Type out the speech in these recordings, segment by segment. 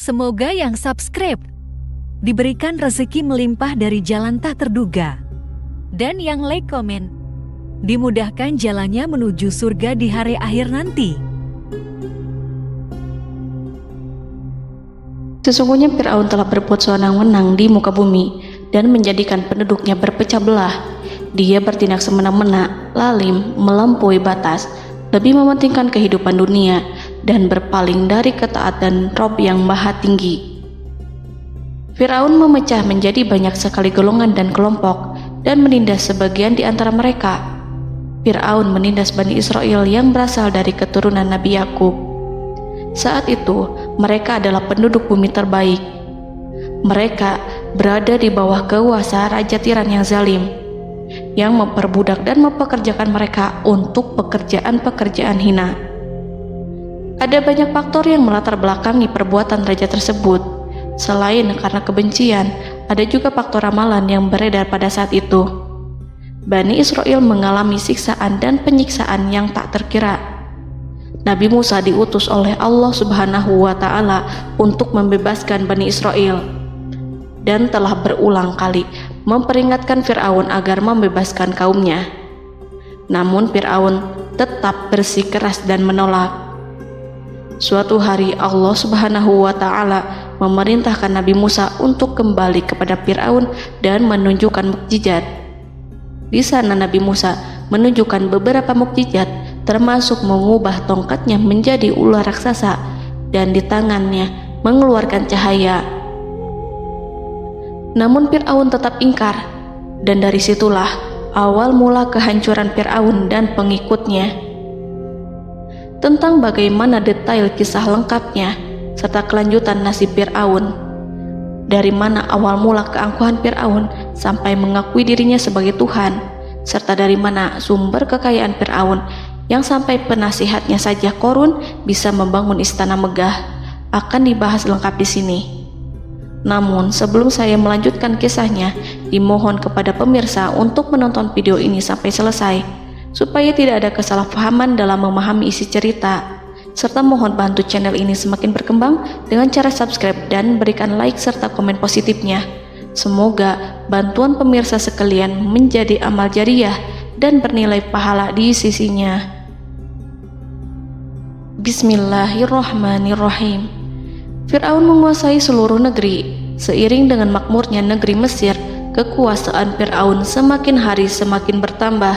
Semoga yang subscribe diberikan rezeki melimpah dari jalan tak terduga. Dan yang like komen, dimudahkan jalannya menuju surga di hari akhir nanti. Sesungguhnya Fir'aun telah berbuat sewenang-wenang di muka bumi dan menjadikan penduduknya berpecah belah. Dia bertindak semena-mena, lalim, melampaui batas, lebih mementingkan kehidupan dunia dan berpaling dari ketaatan Rob yang Maha Tinggi. Fir'aun memecah menjadi banyak sekali golongan dan kelompok dan menindas sebagian di antara mereka. Fir'aun menindas Bani Israel yang berasal dari keturunan Nabi Yakub. Saat itu, mereka adalah penduduk bumi terbaik. Mereka berada di bawah kuasa Raja Tiran yang zalim, yang memperbudak dan mempekerjakan mereka untuk pekerjaan-pekerjaan hina. Ada banyak faktor yang melatar belakangi perbuatan raja tersebut. Selain karena kebencian, ada juga faktor ramalan yang beredar pada saat itu. Bani Israel mengalami siksaan dan penyiksaan yang tak terkira. Nabi Musa diutus oleh Allah Subhanahu wa Ta'ala untuk membebaskan Bani Israel, dan telah berulang kali memperingatkan Fir'aun agar membebaskan kaumnya. Namun Fir'aun tetap bersikeras dan menolak. Suatu hari Allah Subhanahu wa Ta'ala memerintahkan Nabi Musa untuk kembali kepada Fir'aun dan menunjukkan mukjizat. Di sana Nabi Musa menunjukkan beberapa mukjizat, termasuk mengubah tongkatnya menjadi ular raksasa dan di tangannya mengeluarkan cahaya. Namun Fir'aun tetap ingkar, dan dari situlah awal mula kehancuran Fir'aun dan pengikutnya. Tentang bagaimana detail kisah lengkapnya serta kelanjutan nasib Fir'aun, dari mana awal mula keangkuhan Fir'aun sampai mengakui dirinya sebagai Tuhan, serta dari mana sumber kekayaan Fir'aun yang sampai penasihatnya saja Qorun bisa membangun istana megah, akan dibahas lengkap di sini. Namun sebelum saya melanjutkan kisahnya, dimohon kepada pemirsa untuk menonton video ini sampai selesai, supaya tidak ada kesalahpahaman dalam memahami isi cerita, serta mohon bantu channel ini semakin berkembang dengan cara subscribe dan berikan like serta komen positifnya. Semoga bantuan pemirsa sekalian menjadi amal jariah dan bernilai pahala di sisinya. Bismillahirrahmanirrahim. Fir'aun menguasai seluruh negeri. Seiring dengan makmurnya negeri Mesir, kekuasaan Fir'aun semakin hari semakin bertambah.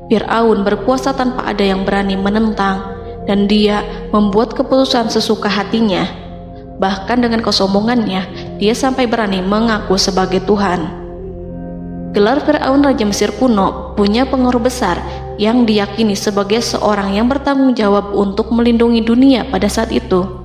Fir'aun berkuasa tanpa ada yang berani menentang, dan dia membuat keputusan sesuka hatinya. Bahkan dengan kesombongannya, dia sampai berani mengaku sebagai Tuhan. Gelar Fir'aun Raja Mesir kuno punya pengaruh besar yang diyakini sebagai seorang yang bertanggung jawab untuk melindungi dunia pada saat itu.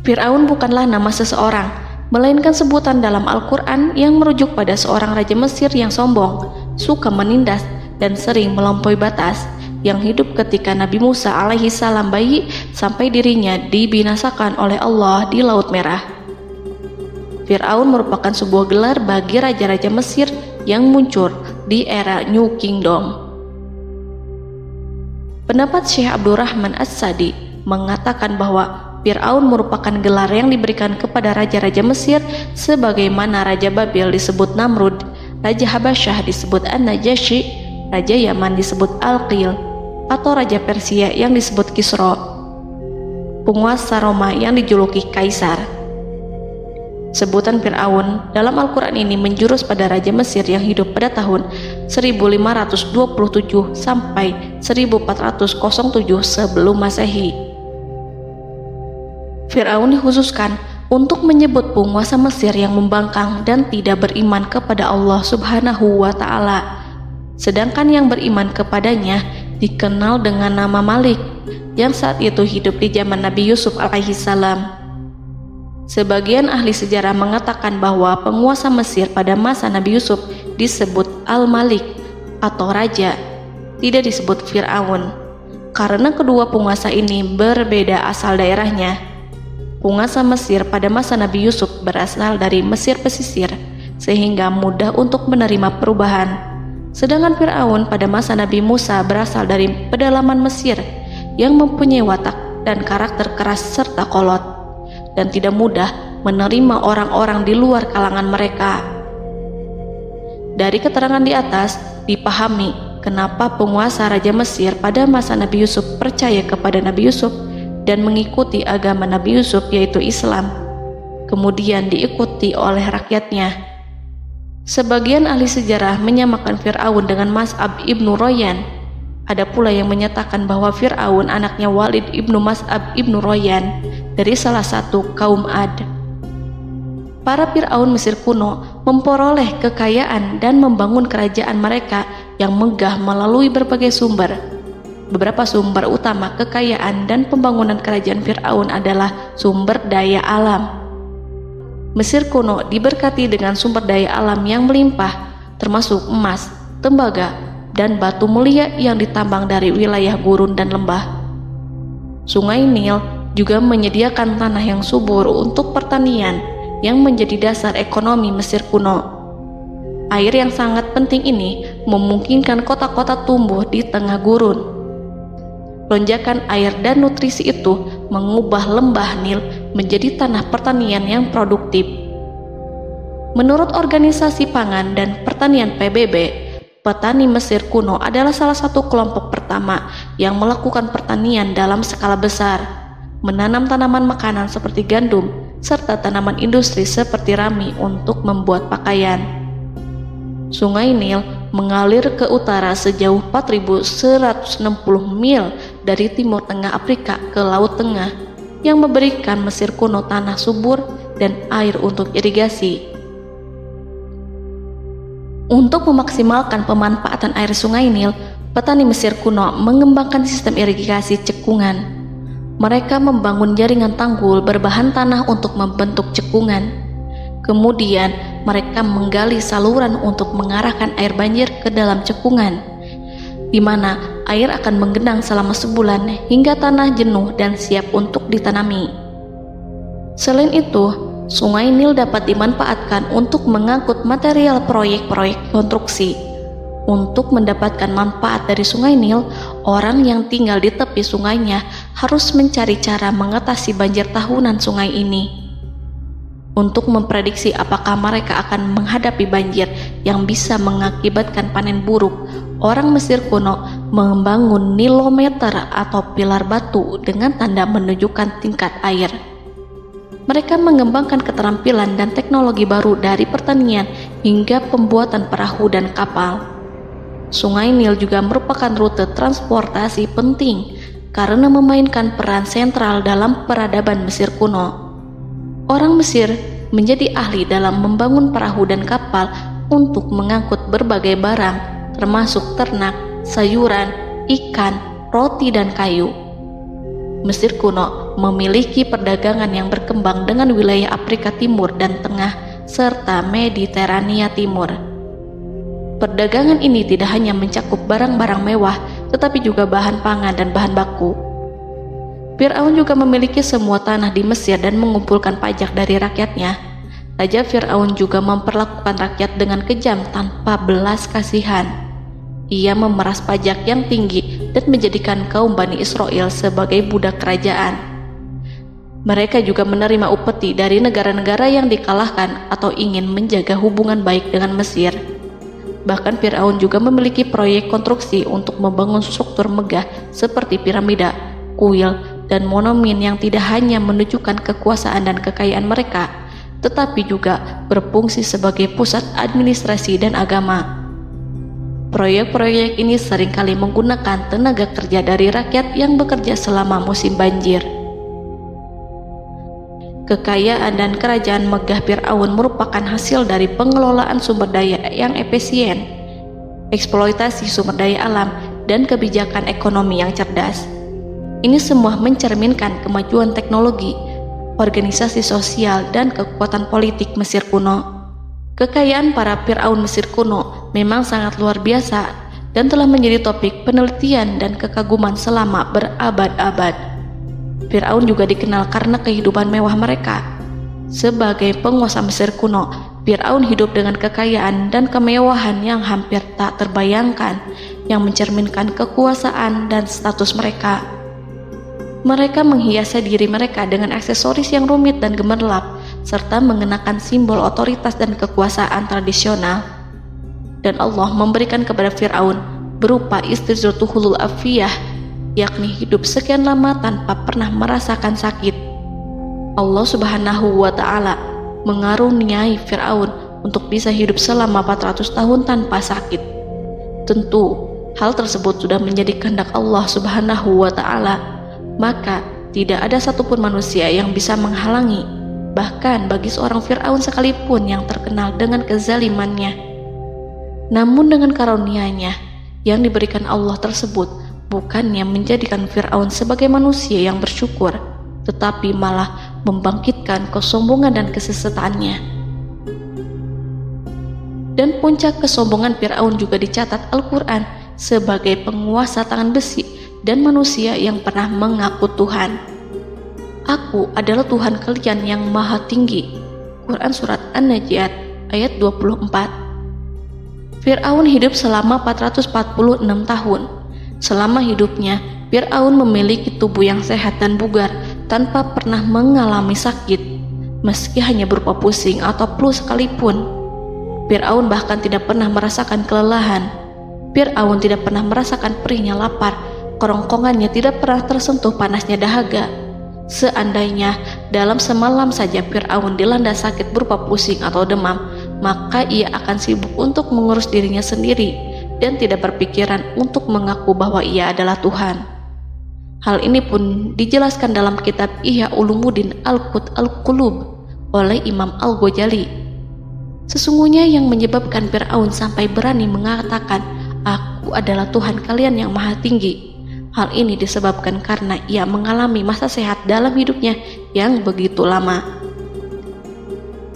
Fir'aun bukanlah nama seseorang, melainkan sebutan dalam Al-Quran yang merujuk pada seorang Raja Mesir yang sombong, suka menindas, dan sering melampaui batas, yang hidup ketika Nabi Musa alaihi salam bayi sampai dirinya dibinasakan oleh Allah di Laut Merah. Fir'aun merupakan sebuah gelar bagi raja-raja Mesir yang muncul di era New Kingdom. Pendapat Syekh Abdurrahman As-Sadi mengatakan bahwa Fir'aun merupakan gelar yang diberikan kepada raja-raja Mesir, sebagaimana Raja Babil disebut Namrud, Raja Habasyah disebut An-Najasyi, Raja Yaman disebut Al-Qil, atau Raja Persia yang disebut Kisra, penguasa Roma yang dijuluki Kaisar. Sebutan Fir'aun dalam Al-Quran ini menjurus pada Raja Mesir yang hidup pada tahun 1527 sampai 1407 sebelum Masehi. Fir'aun dikhususkan untuk menyebut penguasa Mesir yang membangkang dan tidak beriman kepada Allah Subhanahu wa Ta'ala. Sedangkan yang beriman kepadanya dikenal dengan nama Malik, yang saat itu hidup di zaman Nabi Yusuf alaihi salam. Sebagian ahli sejarah mengatakan bahwa penguasa Mesir pada masa Nabi Yusuf disebut Al-Malik atau Raja, tidak disebut Fir'aun, karena kedua penguasa ini berbeda asal daerahnya. Penguasa Mesir pada masa Nabi Yusuf berasal dari Mesir pesisir, sehingga mudah untuk menerima perubahan. Sedangkan Fir'aun pada masa Nabi Musa berasal dari pedalaman Mesir yang mempunyai watak dan karakter keras serta kolot. dan tidak mudah menerima orang-orang di luar kalangan mereka. Dari keterangan di atas dipahami kenapa penguasa Raja Mesir pada masa Nabi Yusuf percaya kepada Nabi Yusuf dan mengikuti agama Nabi Yusuf yaitu Islam, kemudian diikuti oleh rakyatnya. Sebagian ahli sejarah menyamakan Fir'aun dengan Mas'ab ibnu Royan. Ada pula yang menyatakan bahwa Fir'aun anaknya Walid ibnu Mas'ab ibnu Royan dari salah satu kaum Ad. Para Fir'aun Mesir kuno memperoleh kekayaan dan membangun kerajaan mereka yang megah melalui berbagai sumber. Beberapa sumber utama kekayaan dan pembangunan kerajaan Fir'aun adalah sumber daya alam. Mesir kuno diberkati dengan sumber daya alam yang melimpah, termasuk emas, tembaga, dan batu mulia yang ditambang dari wilayah gurun dan lembah. Sungai Nil juga menyediakan tanah yang subur untuk pertanian yang menjadi dasar ekonomi Mesir kuno. Air yang sangat penting ini memungkinkan kota-kota tumbuh di tengah gurun. Lonjakan air dan nutrisi itu mengubah lembah Nil menjadi tanah pertanian yang produktif. Menurut Organisasi Pangan dan Pertanian PBB, petani Mesir kuno adalah salah satu kelompok pertama yang melakukan pertanian dalam skala besar, menanam tanaman makanan seperti gandum, serta tanaman industri seperti rami untuk membuat pakaian. Sungai Nil mengalir ke utara sejauh 4.160 mil dari timur tengah Afrika ke Laut Tengah, yang memberikan Mesir kuno tanah subur dan air untuk irigasi. Untuk memaksimalkan pemanfaatan air Sungai Nil, petani Mesir kuno mengembangkan sistem irigasi cekungan. Mereka membangun jaringan tanggul berbahan tanah untuk membentuk cekungan. Kemudian mereka menggali saluran untuk mengarahkan air banjir ke dalam cekungan, di mana air akan menggenang selama sebulan hingga tanah jenuh dan siap untuk ditanami. Selain itu, Sungai Nil dapat dimanfaatkan untuk mengangkut material proyek-proyek konstruksi. Untuk mendapatkan manfaat dari Sungai Nil, orang yang tinggal di tepi sungainya harus mencari cara mengatasi banjir tahunan sungai ini. Untuk memprediksi apakah mereka akan menghadapi banjir yang bisa mengakibatkan panen buruk, orang Mesir kuno membangun nilometer atau pilar batu dengan tanda menunjukkan tingkat air. Mereka mengembangkan keterampilan dan teknologi baru dari pertanian hingga pembuatan perahu dan kapal. Sungai Nil juga merupakan rute transportasi penting karena memainkan peran sentral dalam peradaban Mesir kuno. Orang Mesir menjadi ahli dalam membangun perahu dan kapal untuk mengangkut berbagai barang, termasuk ternak, sayuran, ikan, roti, dan kayu. Mesir kuno memiliki perdagangan yang berkembang dengan wilayah Afrika Timur dan Tengah serta Mediterania Timur. Perdagangan ini tidak hanya mencakup barang-barang mewah, tetapi juga bahan pangan dan bahan baku. Fir'aun juga memiliki semua tanah di Mesir dan mengumpulkan pajak dari rakyatnya. Raja Fir'aun juga memperlakukan rakyat dengan kejam tanpa belas kasihan. Ia memeras pajak yang tinggi dan menjadikan kaum Bani Israel sebagai budak kerajaan. Mereka juga menerima upeti dari negara-negara yang dikalahkan atau ingin menjaga hubungan baik dengan Mesir. Bahkan Fir'aun juga memiliki proyek konstruksi untuk membangun struktur megah seperti piramida, kuil, dan monumen yang tidak hanya menunjukkan kekuasaan dan kekayaan mereka, tetapi juga berfungsi sebagai pusat administrasi dan agama. Proyek-proyek ini seringkali menggunakan tenaga kerja dari rakyat yang bekerja selama musim banjir. Kekayaan dan kerajaan megah Fir'aun merupakan hasil dari pengelolaan sumber daya yang efisien, eksploitasi sumber daya alam, dan kebijakan ekonomi yang cerdas. Ini semua mencerminkan kemajuan teknologi, organisasi sosial, dan kekuatan politik Mesir kuno. Kekayaan para Fir'aun Mesir kuno memang sangat luar biasa dan telah menjadi topik penelitian dan kekaguman selama berabad-abad. Fir'aun juga dikenal karena kehidupan mewah mereka. Sebagai penguasa Mesir kuno, Fir'aun hidup dengan kekayaan dan kemewahan yang hampir tak terbayangkan, yang mencerminkan kekuasaan dan status mereka. Mereka menghiasi diri mereka dengan aksesoris yang rumit dan gemerlap, serta mengenakan simbol otoritas dan kekuasaan tradisional. Dan Allah memberikan kepada Fir'aun berupa istizratuhul afiyah, yakni hidup sekian lama tanpa pernah merasakan sakit. Allah Subhanahu wa Ta'ala mengaruniai Fir'aun untuk bisa hidup selama 400 tahun tanpa sakit. Tentu hal tersebut sudah menjadi kehendak Allah Subhanahu wa Ta'ala, maka tidak ada satupun manusia yang bisa menghalangi, bahkan bagi seorang Fir'aun sekalipun yang terkenal dengan kezalimannya. Namun dengan karunia-Nya yang diberikan Allah tersebut bukannya menjadikan Fir'aun sebagai manusia yang bersyukur, tetapi malah membangkitkan kesombongan dan kesesataannya. Dan puncak kesombongan Fir'aun juga dicatat Al-Quran sebagai penguasa tangan besi dan manusia yang pernah mengaku Tuhan. Aku adalah Tuhan kalian yang maha tinggi. Quran Surat An-Najiat ayat 24. Fir'aun hidup selama 446 tahun. Selama hidupnya, Fir'aun memiliki tubuh yang sehat dan bugar tanpa pernah mengalami sakit, meski hanya berupa pusing atau flu sekalipun. Fir'aun bahkan tidak pernah merasakan kelelahan. Fir'aun tidak pernah merasakan perihnya lapar, kerongkongannya tidak pernah tersentuh panasnya dahaga. Seandainya dalam semalam saja Fir'aun dilanda sakit berupa pusing atau demam, maka ia akan sibuk untuk mengurus dirinya sendiri dan tidak berpikiran untuk mengaku bahwa ia adalah Tuhan. Hal ini pun dijelaskan dalam kitab Ihya Ulumuddin Al-Qut Al-Qulub oleh Imam Al-Ghazali. Sesungguhnya yang menyebabkan Fir'aun sampai berani mengatakan, "Aku adalah Tuhan kalian yang maha tinggi," hal ini disebabkan karena ia mengalami masa sehat dalam hidupnya yang begitu lama.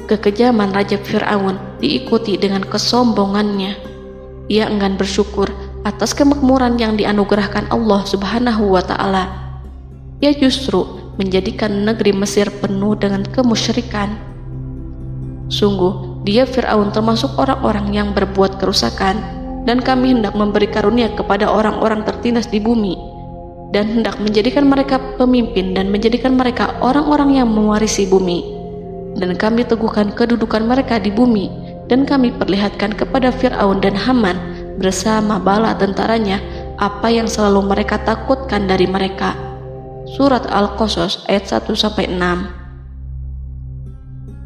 Kekejaman Raja Fir'aun diikuti dengan kesombongannya. Ia enggan bersyukur atas kemakmuran yang dianugerahkan Allah Subhanahu wa Ta'ala. Ia justru menjadikan negeri Mesir penuh dengan kemusyrikan. Sungguh, dia Fir'aun termasuk orang-orang yang berbuat kerusakan, dan kami hendak memberi karunia kepada orang-orang tertindas di bumi, dan hendak menjadikan mereka pemimpin dan menjadikan mereka orang-orang yang mewarisi bumi. Dan kami teguhkan kedudukan mereka di bumi, dan kami perlihatkan kepada Fir'aun dan Haman bersama bala tentaranya apa yang selalu mereka takutkan dari mereka. Surat Al-Qasas ayat 1-6.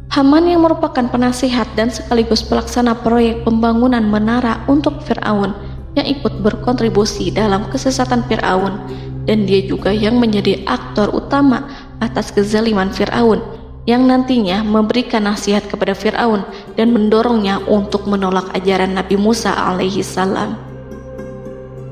Haman yang merupakan penasihat dan sekaligus pelaksana proyek pembangunan menara untuk Fir'aun yang ikut berkontribusi dalam kesesatan Fir'aun, dan dia juga yang menjadi aktor utama atas kezaliman Fir'aun yang nantinya memberikan nasihat kepada Fir'aun dan mendorongnya untuk menolak ajaran Nabi Musa alaihi salam.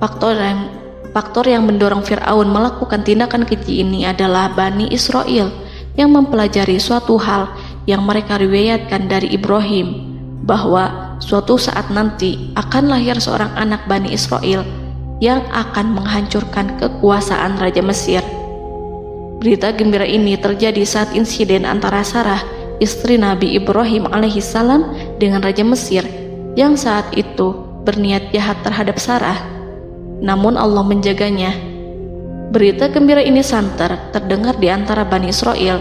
Faktor yang mendorong Fir'aun melakukan tindakan keji ini adalah Bani Israel yang mempelajari suatu hal yang mereka riwayatkan dari Ibrahim, bahwa suatu saat nanti akan lahir seorang anak Bani Israel yang akan menghancurkan kekuasaan Raja Mesir. Berita gembira ini terjadi saat insiden antara Sarah, istri Nabi Ibrahim alaihissalam, dengan Raja Mesir yang saat itu berniat jahat terhadap Sarah. Namun Allah menjaganya. Berita gembira ini santer terdengar di antara Bani Israel.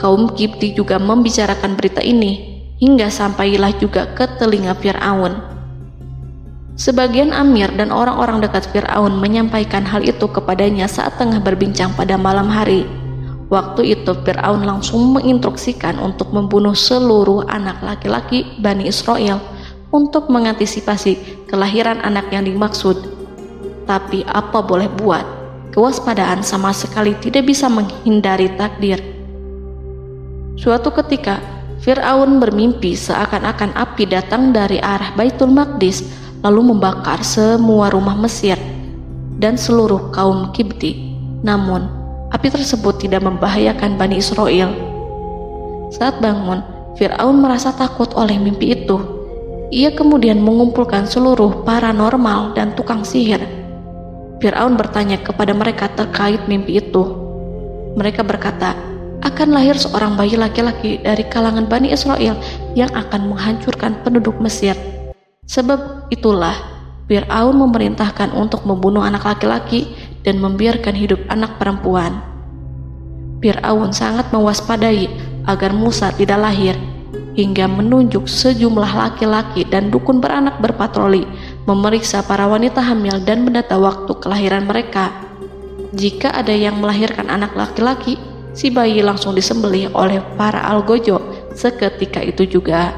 Kaum Kipti juga membicarakan berita ini, hingga sampailah juga ke telinga Fir'aun. Sebagian amir dan orang-orang dekat Fir'aun menyampaikan hal itu kepadanya saat tengah berbincang pada malam hari. Waktu itu Fir'aun langsung menginstruksikan untuk membunuh seluruh anak laki-laki Bani Israel untuk mengantisipasi kelahiran anak yang dimaksud. Tapi apa boleh buat, kewaspadaan sama sekali tidak bisa menghindari takdir. Suatu ketika Fir'aun bermimpi seakan-akan api datang dari arah Baitul Maqdis lalu membakar semua rumah Mesir dan seluruh kaum Kipti. Namun, api tersebut tidak membahayakan Bani Israel. Saat bangun, Fir'aun merasa takut oleh mimpi itu. Ia kemudian mengumpulkan seluruh paranormal dan tukang sihir. Fir'aun bertanya kepada mereka terkait mimpi itu. Mereka berkata, akan lahir seorang bayi laki-laki dari kalangan Bani Israel yang akan menghancurkan penduduk Mesir. Sebab itulah Fir'aun memerintahkan untuk membunuh anak laki-laki dan membiarkan hidup anak perempuan. Fir'aun sangat mewaspadai agar Musa tidak lahir, hingga menunjuk sejumlah laki-laki dan dukun beranak berpatroli memeriksa para wanita hamil dan mendata waktu kelahiran mereka. Jika ada yang melahirkan anak laki-laki, si bayi langsung disembelih oleh para algojo seketika itu juga.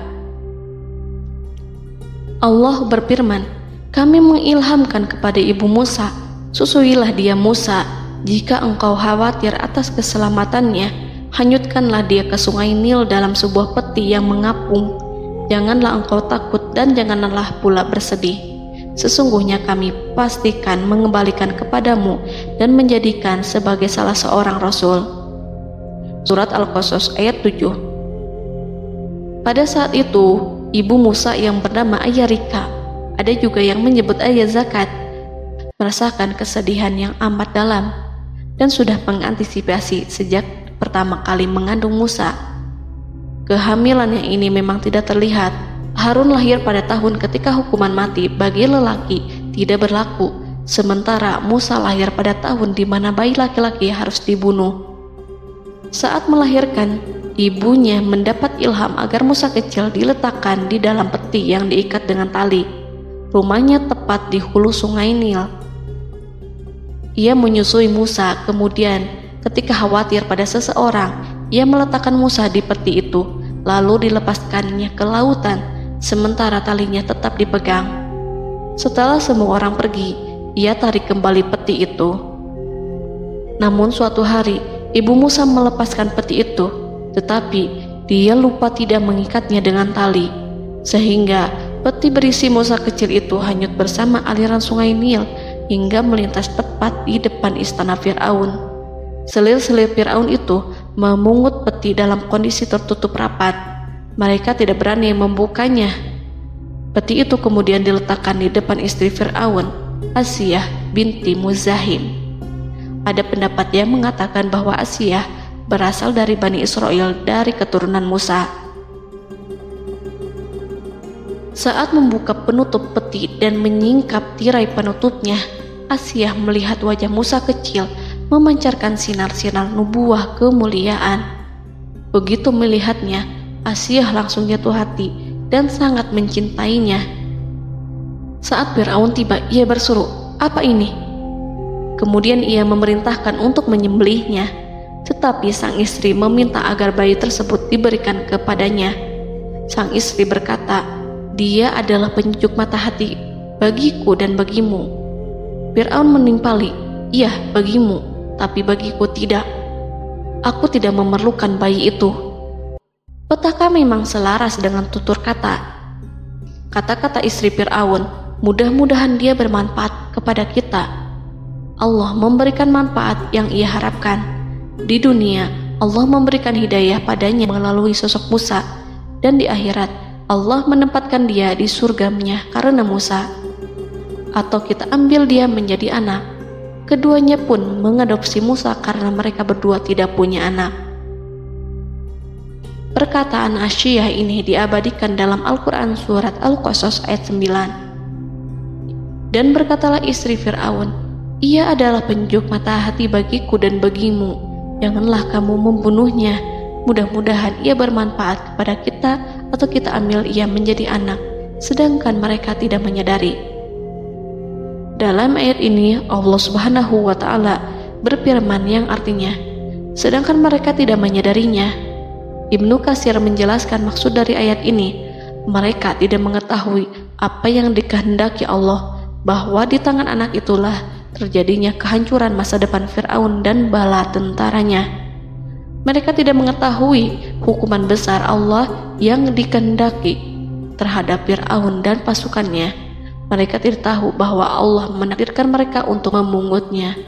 Allah berfirman, "Kami mengilhamkan kepada ibu Musa, susuilah dia Musa. Jika engkau khawatir atas keselamatannya, hanyutkanlah dia ke sungai Nil dalam sebuah peti yang mengapung. Janganlah engkau takut dan janganlah pula bersedih. Sesungguhnya kami pastikan mengembalikan kepadamu dan menjadikan sebagai salah seorang rasul." Surat Al-Qasas ayat 7. Pada saat itu, ibu Musa yang bernama Ayarika, ada juga yang menyebut Ayah Zakat, merasakan kesedihan yang amat dalam dan sudah mengantisipasi sejak pertama kali mengandung Musa. Kehamilannya ini memang tidak terlihat. Harun lahir pada tahun ketika hukuman mati bagi lelaki tidak berlaku, sementara Musa lahir pada tahun di mana bayi laki-laki harus dibunuh. Saat melahirkan, ibunya mendapat ilham agar Musa kecil diletakkan di dalam peti yang diikat dengan tali. Rumahnya tepat di hulu sungai Nil. Ia menyusui Musa, kemudian ketika khawatir pada seseorang, ia meletakkan Musa di peti itu, lalu dilepaskannya ke lautan, sementara talinya tetap dipegang. Setelah semua orang pergi, ia tarik kembali peti itu. Namun suatu hari, ibu Musa melepaskan peti itu, tetapi dia lupa tidak mengikatnya dengan tali, sehingga peti berisi Musa kecil itu hanyut bersama aliran sungai Nil hingga melintas tepat di depan istana Fir'aun. Selir-selir Fir'aun itu memungut peti dalam kondisi tertutup rapat. Mereka tidak berani membukanya. Peti itu kemudian diletakkan di depan istri Fir'aun, Asiyah binti Muzahim. Ada pendapat yang mengatakan bahwa Asiyah berasal dari Bani Israel dari keturunan Musa. Saat membuka penutup peti dan menyingkap tirai penutupnya, Asiyah melihat wajah Musa kecil memancarkan sinar-sinar nubuah kemuliaan. Begitu melihatnya, Asiyah langsung jatuh hati dan sangat mencintainya. Saat Fir'aun tiba, ia berseru, "Apa ini?" Kemudian ia memerintahkan untuk menyembelihnya, tetapi sang istri meminta agar bayi tersebut diberikan kepadanya. Sang istri berkata, "Dia adalah penyejuk mata hati bagiku dan bagimu." Fir'aun menimpali, "Iya, bagimu, tapi bagiku tidak. Aku tidak memerlukan bayi itu." Petaka memang selaras dengan tutur kata. Kata-kata istri Fir'aun, mudah-mudahan dia bermanfaat kepada kita. Allah memberikan manfaat yang ia harapkan. Di dunia, Allah memberikan hidayah padanya melalui sosok Musa, dan di akhirat, Allah menempatkan dia di surganya karena Musa. Atau kita ambil dia menjadi anak. Keduanya pun mengadopsi Musa karena mereka berdua tidak punya anak. Perkataan Asiyah ini diabadikan dalam Al-Quran surat Al-Qasas ayat 9. Dan berkatalah istri Fir'aun, "Ia adalah penyejuk mata hati bagiku dan bagimu. Janganlah kamu membunuhnya. Mudah-mudahan ia bermanfaat kepada kita, atau kita ambil ia menjadi anak, sedangkan mereka tidak menyadari." Dalam ayat ini Allah Subhanahu wa Ta'ala berfirman yang artinya, sedangkan mereka tidak menyadarinya. Ibnu Katsir menjelaskan maksud dari ayat ini, mereka tidak mengetahui apa yang dikehendaki Allah, bahwa di tangan anak itulah terjadinya kehancuran masa depan Fir'aun dan bala tentaranya. Mereka tidak mengetahui hukuman besar Allah yang dikehendaki terhadap Fir'aun dan pasukannya. Mereka tidak tahu bahwa Allah menakdirkan mereka untuk memungutnya.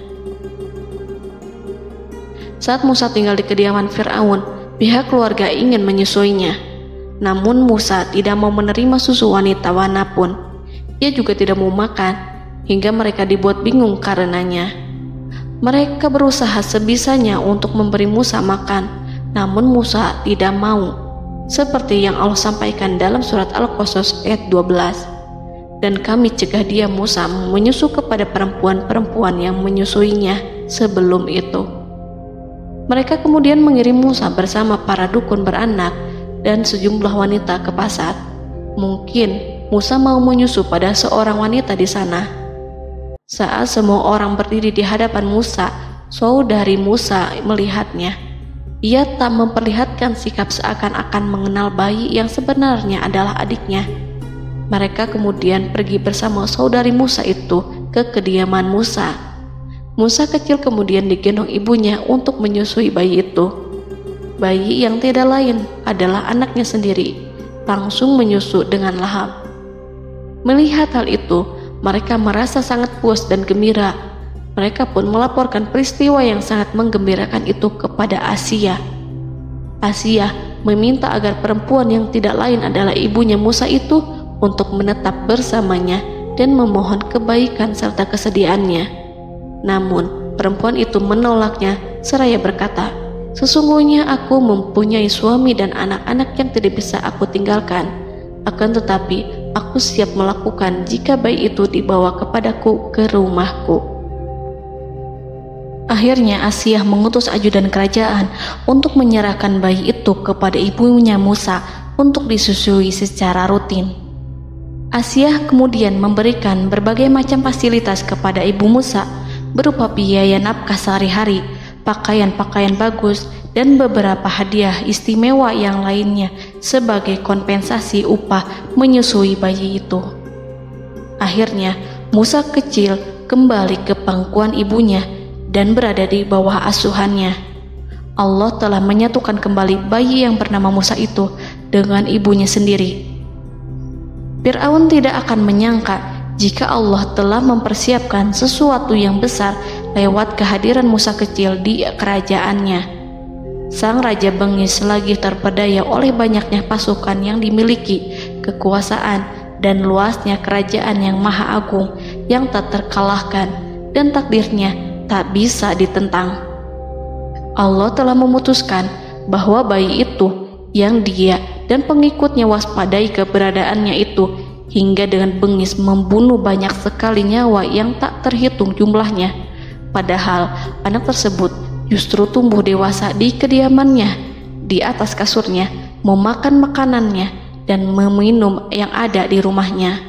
Saat Musa tinggal di kediaman Fir'aun, pihak keluarga ingin menyusuinya. Namun Musa tidak mau menerima susu wanita manapun. Ia juga tidak mau makan, hingga mereka dibuat bingung karenanya. Mereka berusaha sebisanya untuk memberi Musa makan, namun Musa tidak mau. Seperti yang Allah sampaikan dalam surat Al-Qasas ayat 12. dan kami cegah dia Musa menyusu kepada perempuan-perempuan yang menyusuinya sebelum itu. Mereka kemudian mengirim Musa bersama para dukun beranak dan sejumlah wanita ke pasar. Mungkin Musa mau menyusu pada seorang wanita di sana. Saat semua orang berdiri di hadapan Musa, saudari Musa melihatnya. Ia tak memperlihatkan sikap seakan-akan mengenal bayi yang sebenarnya adalah adiknya. Mereka kemudian pergi bersama saudari Musa itu ke kediaman Musa. Musa kecil kemudian digendong ibunya untuk menyusui bayi itu. Bayi yang tidak lain adalah anaknya sendiri, langsung menyusu dengan lahap. Melihat hal itu, mereka merasa sangat puas dan gembira. Mereka pun melaporkan peristiwa yang sangat menggembirakan itu kepada Asia. Asia meminta agar perempuan yang tidak lain adalah ibunya Musa itu untuk menetap bersamanya dan memohon kebaikan serta kesediaannya. Namun, perempuan itu menolaknya seraya berkata, "Sesungguhnya aku mempunyai suami dan anak-anak yang tidak bisa aku tinggalkan. Akan tetapi, aku siap melakukan jika bayi itu dibawa kepadaku ke rumahku." Akhirnya Asia mengutus ajudan kerajaan untuk menyerahkan bayi itu kepada ibunya Musa untuk disusui secara rutin. Asia kemudian memberikan berbagai macam fasilitas kepada ibu Musa berupa biaya nafkah sehari-hari, pakaian-pakaian bagus, dan beberapa hadiah istimewa yang lainnya sebagai kompensasi upah menyusui bayi itu. Akhirnya Musa kecil kembali ke pangkuan ibunya dan berada di bawah asuhannya. Allah telah menyatukan kembali bayi yang bernama Musa itu dengan ibunya sendiri. Fir'aun tidak akan menyangka jika Allah telah mempersiapkan sesuatu yang besar lewat kehadiran Musa kecil di kerajaannya. Sang raja bengis lagi terpedaya oleh banyaknya pasukan yang dimiliki, kekuasaan, dan luasnya kerajaan yang maha agung yang tak terkalahkan, dan takdirnya tak bisa ditentang. Allah telah memutuskan bahwa bayi itu yang dia dan pengikutnya waspadai keberadaannya itu hingga dengan bengis membunuh banyak sekali nyawa yang tak terhitung jumlahnya. Padahal anak tersebut justru tumbuh dewasa di kediamannya, di atas kasurnya, memakan makanannya dan meminum yang ada di rumahnya.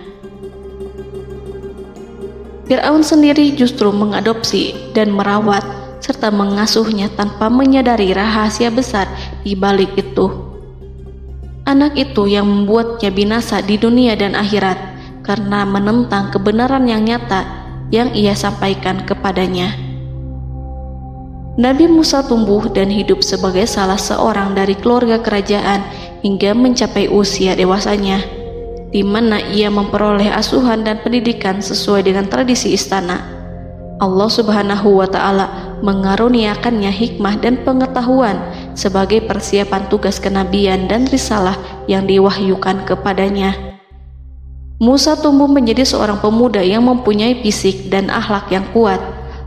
Fir'aun sendiri justru mengadopsi dan merawat serta mengasuhnya tanpa menyadari rahasia besar di balik itu. Anak itu yang membuatnya binasa di dunia dan akhirat karena menentang kebenaran yang nyata yang ia sampaikan kepadanya. Nabi Musa tumbuh dan hidup sebagai salah seorang dari keluarga kerajaan hingga mencapai usia dewasanya, di mana ia memperoleh asuhan dan pendidikan sesuai dengan tradisi istana. Allah Subhanahu wa Ta'ala mengaruniakannya hikmah dan pengetahuan sebagai persiapan tugas kenabian dan risalah yang diwahyukan kepadanya. Musa tumbuh menjadi seorang pemuda yang mempunyai fisik dan akhlak yang kuat.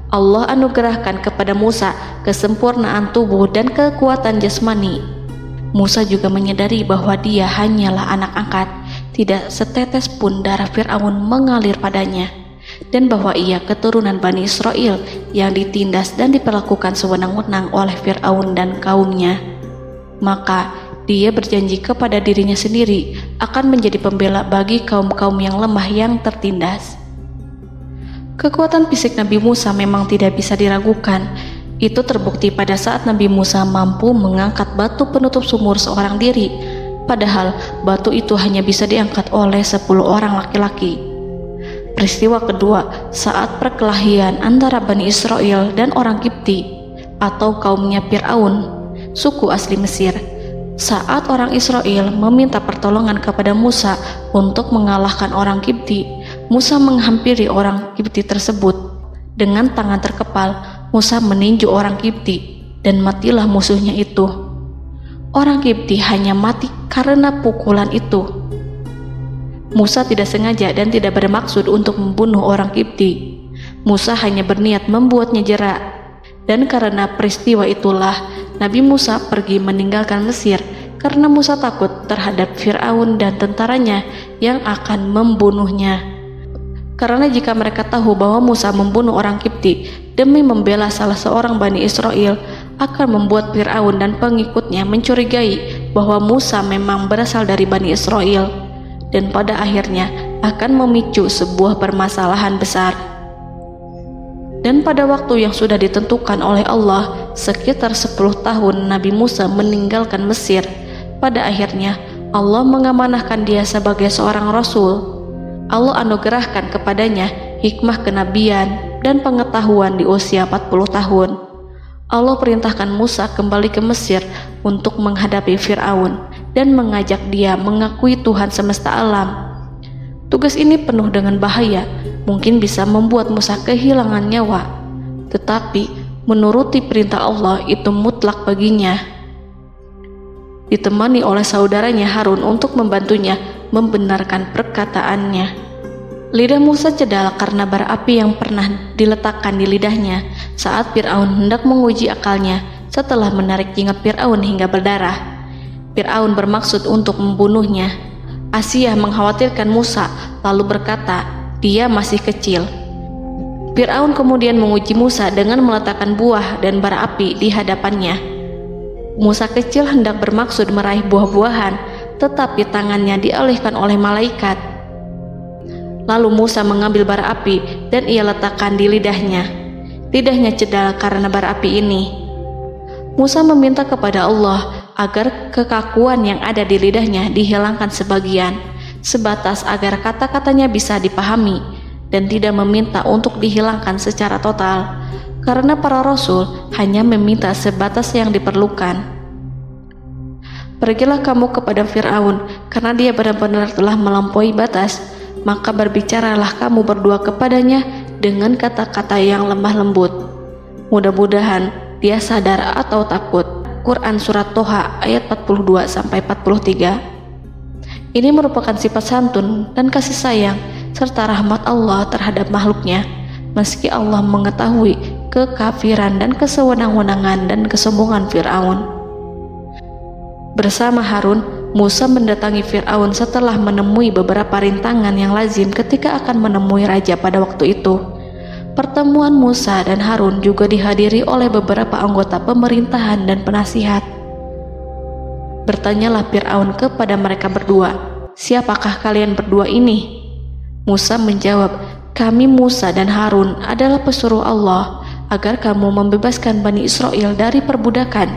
Allah anugerahkan kepada Musa kesempurnaan tubuh dan kekuatan jasmani. Musa juga menyadari bahwa dia hanyalah anak angkat. Tidak setetes pun darah Fir'aun mengalir padanya, dan bahwa ia keturunan Bani Israel yang ditindas dan diperlakukan sewenang-wenang oleh Fir'aun dan kaumnya. Maka dia berjanji kepada dirinya sendiri akan menjadi pembela bagi kaum-kaum yang lemah yang tertindas. Kekuatan fisik Nabi Musa memang tidak bisa diragukan. Itu terbukti pada saat Nabi Musa mampu mengangkat batu penutup sumur seorang diri, padahal batu itu hanya bisa diangkat oleh 10 orang laki-laki. Peristiwa kedua saat perkelahian antara Bani Israel dan orang Kipti atau kaumnya Fir'aun, suku asli Mesir. Saat orang Israel meminta pertolongan kepada Musa untuk mengalahkan orang Kipti, Musa menghampiri orang Kipti tersebut. Dengan tangan terkepal, Musa meninju orang Kipti dan matilah musuhnya itu. Orang Kipti hanya mati karena pukulan itu. Musa tidak sengaja dan tidak bermaksud untuk membunuh orang Kipti. Musa hanya berniat membuatnya jera. Dan karena peristiwa itulah Nabi Musa pergi meninggalkan Mesir karena Musa takut terhadap Fir'aun dan tentaranya yang akan membunuhnya. Karena jika mereka tahu bahwa Musa membunuh orang Kipti demi membela salah seorang Bani Israel, akan membuat Fir'aun dan pengikutnya mencurigai bahwa Musa memang berasal dari Bani Israel, dan pada akhirnya akan memicu sebuah permasalahan besar. Dan pada waktu yang sudah ditentukan oleh Allah, sekitar 10 tahun Nabi Musa meninggalkan Mesir. Pada akhirnya Allah mengamanahkan dia sebagai seorang Rasul. Allah anugerahkan kepadanya hikmah kenabian dan pengetahuan di usia 40 tahun. Allah perintahkan Musa kembali ke Mesir untuk menghadapi Fir'aun dan mengajak dia mengakui Tuhan semesta alam. Tugas ini penuh dengan bahaya, mungkin bisa membuat Musa kehilangan nyawa, tetapi menuruti perintah Allah itu mutlak baginya. Ditemani oleh saudaranya Harun untuk membantunya membenarkan perkataannya. Lidah Musa cedal karena bara api yang pernah diletakkan di lidahnya saat Fir'aun hendak menguji akalnya setelah menarik jingat Fir'aun hingga berdarah. Fir'aun bermaksud untuk membunuhnya. Asyah mengkhawatirkan Musa lalu berkata, dia masih kecil. Fir'aun kemudian menguji Musa dengan meletakkan buah dan bara api di hadapannya. Musa kecil hendak bermaksud meraih buah-buahan, tetapi tangannya dialihkan oleh malaikat. Lalu Musa mengambil bara api dan ia letakkan di lidahnya. Lidahnya cedal karena bara api ini. Musa meminta kepada Allah agar kekakuan yang ada di lidahnya dihilangkan sebagian, sebatas agar kata-katanya bisa dipahami, dan tidak meminta untuk dihilangkan secara total, karena para rasul hanya meminta sebatas yang diperlukan. Pergilah kamu kepada Fir'aun, karena dia benar-benar telah melampaui batas, maka berbicaralah kamu berdua kepadanya dengan kata-kata yang lemah lembut. Mudah-mudahan dia sadar atau takut. Quran Surat Toha ayat 42-43. Ini merupakan sifat santun dan kasih sayang serta rahmat Allah terhadap makhluknya, meski Allah mengetahui kekafiran dan kesewenang-wenangan dan kesombongan Fir'aun. Bersama Harun, Musa mendatangi Fir'aun setelah menemui beberapa rintangan yang lazim ketika akan menemui raja pada waktu itu. Pertemuan Musa dan Harun juga dihadiri oleh beberapa anggota pemerintahan dan penasihat. Bertanyalah Fir'aun kepada mereka berdua, siapakah kalian berdua ini? Musa menjawab, kami Musa dan Harun adalah pesuruh Allah agar kamu membebaskan Bani Israel dari perbudakan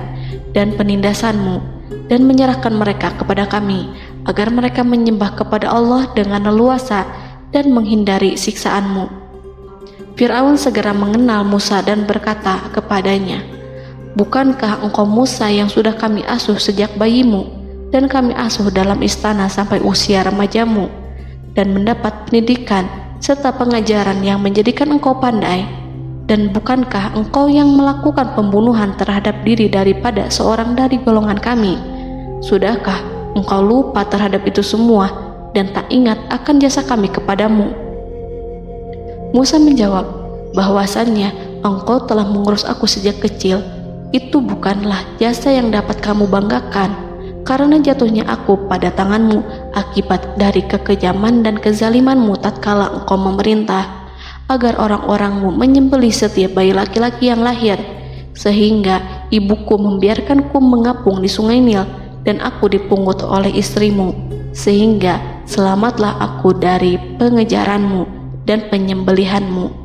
dan penindasanmu dan menyerahkan mereka kepada kami agar mereka menyembah kepada Allah dengan leluasa dan menghindari siksaanmu. Fir'aun segera mengenal Musa dan berkata kepadanya, bukankah engkau Musa yang sudah kami asuh sejak bayimu dan kami asuh dalam istana sampai usia remajamu dan mendapat pendidikan serta pengajaran yang menjadikan engkau pandai? Dan bukankah engkau yang melakukan pembunuhan terhadap diri daripada seorang dari golongan kami? Sudahkah engkau lupa terhadap itu semua dan tak ingat akan jasa kami kepadamu? Musa menjawab, bahwasannya engkau telah mengurus aku sejak kecil. Itu bukanlah jasa yang dapat kamu banggakan, karena jatuhnya aku pada tanganmu akibat dari kekejaman dan kezalimanmu tatkala engkau memerintah agar orang-orangmu menyembelih setiap bayi laki-laki yang lahir, sehingga ibuku membiarkanku mengapung di sungai Nil dan aku dipungut oleh istrimu, sehingga selamatlah aku dari pengejaranmu dan penyembelihanmu.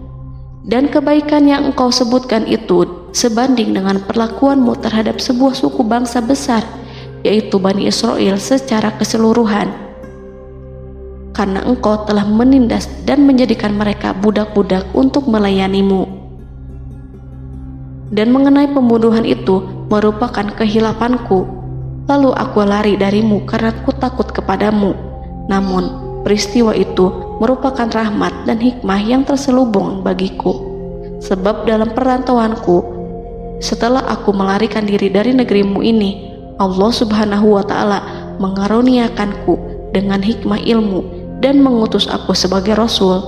Dan kebaikan yang engkau sebutkan itu sebanding dengan perlakuanmu terhadap sebuah suku bangsa besar, yaitu Bani Israel secara keseluruhan, karena engkau telah menindas dan menjadikan mereka budak-budak untuk melayanimu. Dan mengenai pembunuhan itu merupakan kehilafanku, lalu aku lari darimu karena aku takut kepadamu. Namun peristiwa itu merupakan rahmat dan hikmah yang terselubung bagiku, sebab dalam perantauanku setelah aku melarikan diri dari negerimu ini, Allah Subhanahu wa Ta'ala mengaruniakanku dengan hikmah ilmu dan mengutus aku sebagai Rasul.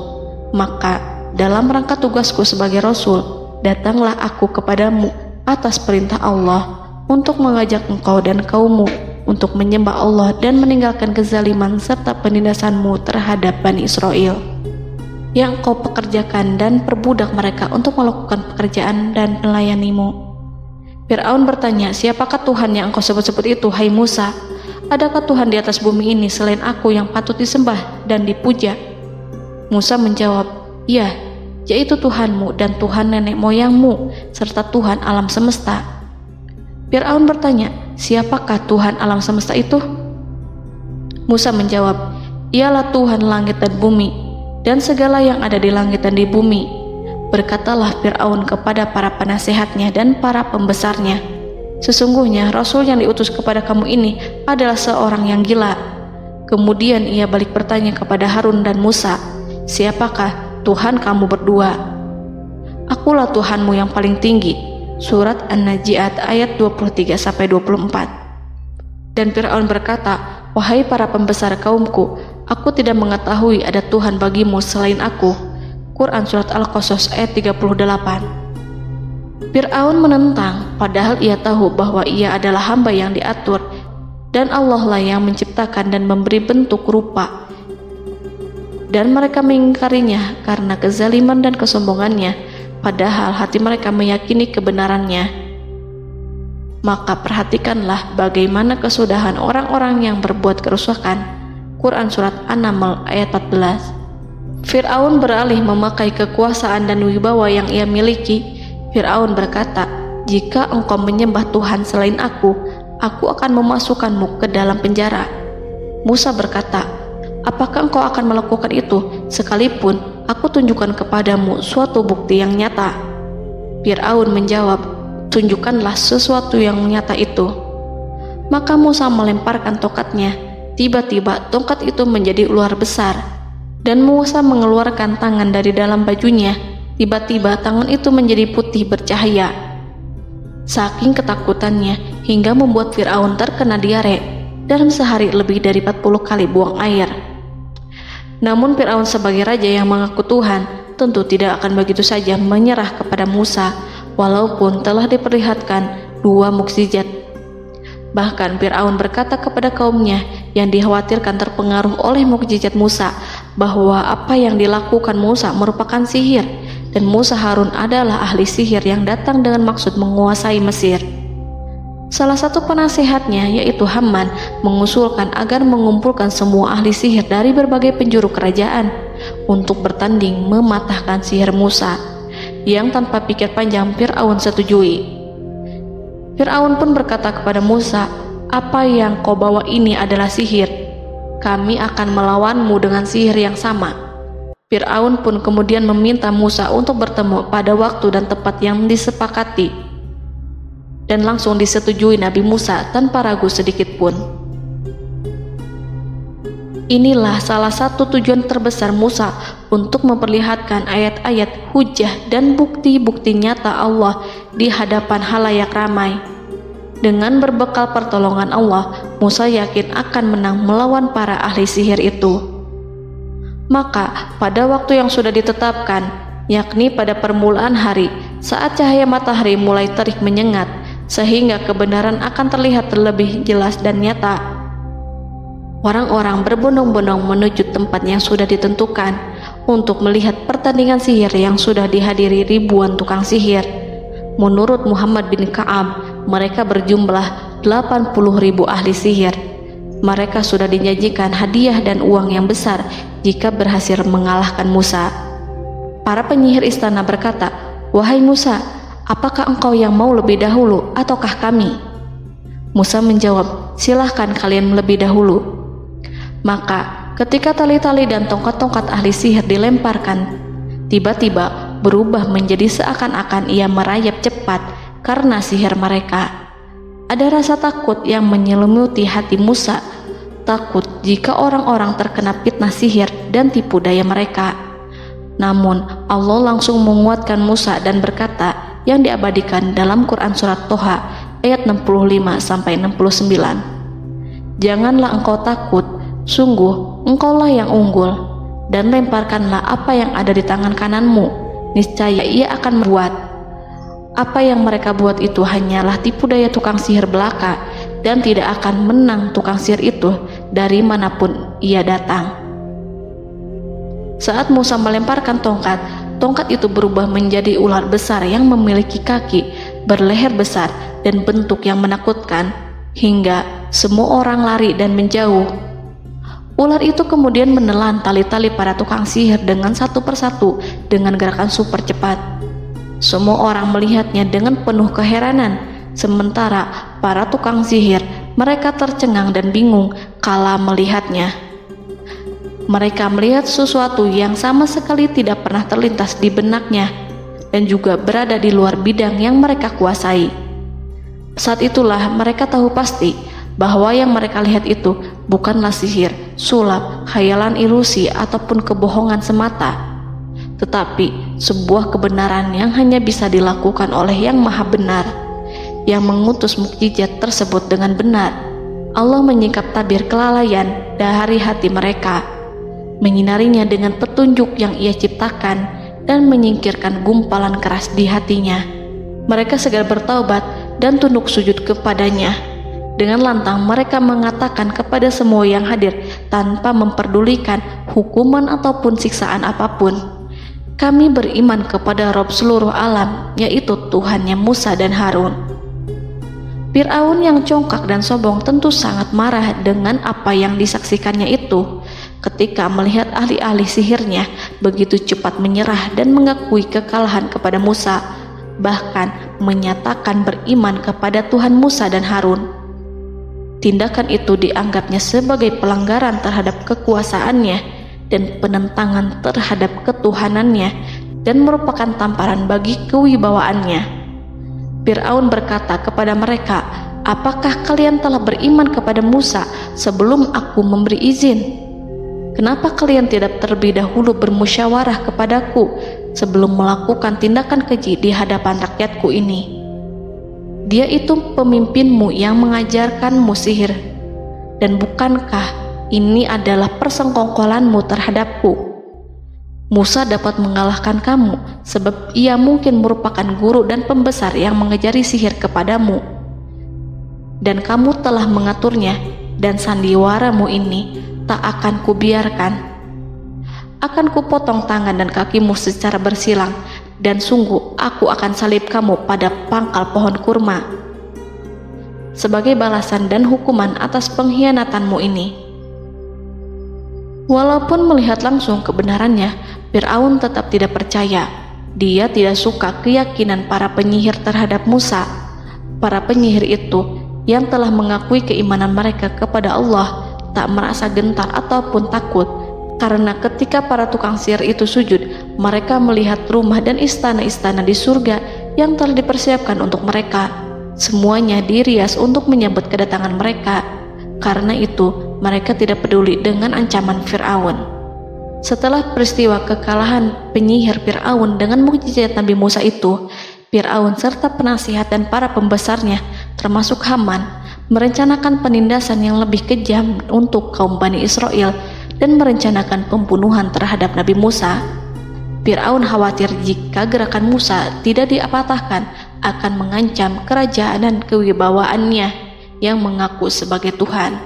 Maka dalam rangka tugasku sebagai Rasul, datanglah aku kepadamu atas perintah Allah untuk mengajak engkau dan kaummu untuk menyembah Allah dan meninggalkan kezaliman serta penindasanmu terhadap Bani Israel yang kau pekerjakan dan perbudak mereka untuk melakukan pekerjaan dan melayanimu. Fir'aun bertanya, siapakah Tuhan yang engkau sebut-sebut itu, hai Musa? Adakah Tuhan di atas bumi ini selain aku yang patut disembah dan dipuja? Musa menjawab, iya, yaitu Tuhanmu dan Tuhan nenek moyangmu serta Tuhan alam semesta. Fir'aun bertanya, siapakah Tuhan alam semesta itu? Musa menjawab, ialah Tuhan langit dan bumi dan segala yang ada di langit dan di bumi. Berkatalah Fir'aun kepada para penasehatnya dan para pembesarnya, sesungguhnya Rasul yang diutus kepada kamu ini adalah seorang yang gila. Kemudian ia balik bertanya kepada Harun dan Musa, siapakah Tuhan kamu berdua? Akulah Tuhanmu yang paling tinggi. Surat An-Najiat ayat 23-24. Dan Fir'aun berkata, wahai para pembesar kaumku, aku tidak mengetahui ada Tuhan bagimu selain aku. Quran Surat Al-Qasas ayat 38. Fir'aun menentang, padahal ia tahu bahwa ia adalah hamba yang diatur dan Allah lah yang menciptakan dan memberi bentuk rupa, dan mereka mengingkarinya karena kezaliman dan kesombongannya, padahal hati mereka meyakini kebenarannya. Maka perhatikanlah bagaimana kesudahan orang-orang yang berbuat kerusakan. Quran Surat An-Naml ayat 14. Fir'aun beralih memakai kekuasaan dan wibawa yang ia miliki. Fir'aun berkata, jika engkau menyembah Tuhan selain aku akan memasukkanmu ke dalam penjara. Musa berkata, apakah engkau akan melakukan itu sekalipun aku tunjukkan kepadamu suatu bukti yang nyata? Fir'aun menjawab, tunjukkanlah sesuatu yang nyata itu. Maka Musa melemparkan tongkatnya. Tiba-tiba tongkat itu menjadi ular besar, dan Musa mengeluarkan tangan dari dalam bajunya. Tiba-tiba tangan itu menjadi putih bercahaya. Saking ketakutannya hingga membuat Fir'aun terkena diare. Dalam sehari lebih dari 40 kali buang air. Namun Fir'aun sebagai raja yang mengaku Tuhan tentu tidak akan begitu saja menyerah kepada Musa, walaupun telah diperlihatkan 2 mukjizat. Bahkan Fir'aun berkata kepada kaumnya yang dikhawatirkan terpengaruh oleh mukjizat Musa, bahwa apa yang dilakukan Musa merupakan sihir, dan Musa Harun adalah ahli sihir yang datang dengan maksud menguasai Mesir. Salah satu penasehatnya, yaitu Haman, mengusulkan agar mengumpulkan semua ahli sihir dari berbagai penjuru kerajaan untuk bertanding mematahkan sihir Musa, yang tanpa pikir panjang Fir'aun setujui. Fir'aun pun berkata kepada Musa, apa yang kau bawa ini adalah sihir. Kami akan melawanmu dengan sihir yang sama. Fir'aun pun kemudian meminta Musa untuk bertemu pada waktu dan tempat yang disepakati, dan langsung disetujui Nabi Musa tanpa ragu sedikit pun. Inilah salah satu tujuan terbesar Musa untuk memperlihatkan ayat-ayat hujah dan bukti-bukti nyata Allah di hadapan halayak ramai. Dengan berbekal pertolongan Allah, Musa yakin akan menang melawan para ahli sihir itu. Maka pada waktu yang sudah ditetapkan, yakni pada permulaan hari, saat cahaya matahari mulai terik menyengat, sehingga kebenaran akan terlihat terlebih jelas dan nyata, orang-orang berbondong-bondong menuju tempat yang sudah ditentukan untuk melihat pertandingan sihir yang sudah dihadiri ribuan tukang sihir. Menurut Muhammad bin Ka'ab, mereka berjumlah 80.000 ahli sihir. Mereka sudah dijanjikan hadiah dan uang yang besar jika berhasil mengalahkan Musa. Para penyihir istana berkata, wahai Musa, apakah engkau yang mau lebih dahulu ataukah kami? Musa menjawab, silahkan kalian lebih dahulu. Maka ketika tali-tali dan tongkat-tongkat ahli sihir dilemparkan, tiba-tiba berubah menjadi seakan-akan ia merayap cepat karena sihir mereka. Ada rasa takut yang menyelimuti hati Musa, takut jika orang-orang terkena fitnah sihir dan tipu daya mereka. Namun Allah langsung menguatkan Musa dan berkata yang diabadikan dalam Quran Surat Toha ayat 65-69, janganlah engkau takut, sungguh engkaulah yang unggul, dan lemparkanlah apa yang ada di tangan kananmu, niscaya ia akan membuat. Apa yang mereka buat itu hanyalah tipu daya tukang sihir belaka, dan tidak akan menang tukang sihir itu dari manapun ia datang. Saat Musa melemparkan tongkat, tongkat itu berubah menjadi ular besar yang memiliki kaki, berleher besar, dan bentuk yang menakutkan, hingga semua orang lari dan menjauh. Ular itu kemudian menelan tali-tali para tukang sihir dengan satu persatu dengan gerakan super cepat. Semua orang melihatnya dengan penuh keheranan, sementara para tukang sihir mereka tercengang dan bingung kala melihatnya. Mereka melihat sesuatu yang sama sekali tidak pernah terlintas di benaknya dan juga berada di luar bidang yang mereka kuasai. Saat itulah mereka tahu pasti bahwa yang mereka lihat itu bukanlah sihir, sulap, khayalan ilusi ataupun kebohongan semata, tetapi sebuah kebenaran yang hanya bisa dilakukan oleh Yang Maha Benar, yang mengutus mukjizat tersebut dengan benar. Allah menyingkap tabir kelalaian dari hati mereka, menyinarinya dengan petunjuk yang Ia ciptakan dan menyingkirkan gumpalan keras di hatinya. Mereka segera bertaubat dan tunduk sujud kepadanya. Dengan lantang mereka mengatakan kepada semua yang hadir tanpa memperdulikan hukuman ataupun siksaan apapun, "Kami beriman kepada Rob seluruh alam, yaitu Tuhannya Musa dan Harun." Fir'aun yang congkak dan sombong tentu sangat marah dengan apa yang disaksikannya itu. Ketika melihat ahli-ahli sihirnya begitu cepat menyerah dan mengakui kekalahan kepada Musa, bahkan menyatakan beriman kepada Tuhan Musa dan Harun. Tindakan itu dianggapnya sebagai pelanggaran terhadap kekuasaannya dan penentangan terhadap ketuhanannya dan merupakan tamparan bagi kewibawaannya. Fir'aun berkata kepada mereka, "Apakah kalian telah beriman kepada Musa sebelum aku memberi izin? Kenapa kalian tidak terlebih dahulu bermusyawarah kepadaku sebelum melakukan tindakan keji di hadapan rakyatku ini? Dia itu pemimpinmu yang mengajarkanmu sihir, dan bukankah ini adalah persengkongkolanmu terhadapku? Musa dapat mengalahkan kamu sebab ia mungkin merupakan guru dan pembesar yang mengajari sihir kepadamu, dan kamu telah mengaturnya, dan sandiwaramu ini tak akan kubiarkan. Akan kupotong tangan dan kakimu secara bersilang, dan sungguh aku akan salib kamu pada pangkal pohon kurma sebagai balasan dan hukuman atas pengkhianatanmu ini." Walaupun melihat langsung kebenarannya, Fir'aun tetap tidak percaya. Dia tidak suka keyakinan para penyihir terhadap Musa. Para penyihir itu yang telah mengakui keimanan mereka kepada Allah tak merasa gentar ataupun takut, karena ketika para tukang sihir itu sujud, mereka melihat rumah dan istana-istana di surga yang telah dipersiapkan untuk mereka. Semuanya dirias untuk menyambut kedatangan mereka. Karena itu, mereka tidak peduli dengan ancaman Fir'aun. Setelah peristiwa kekalahan penyihir Fir'aun dengan mukjizat Nabi Musa itu, Fir'aun serta penasihat dan para pembesarnya, termasuk Haman, merencanakan penindasan yang lebih kejam untuk kaum Bani Israel dan merencanakan pembunuhan terhadap Nabi Musa. Fir'aun khawatir jika gerakan Musa tidak dipatahkan akan mengancam kerajaan dan kewibawaannya yang mengaku sebagai Tuhan.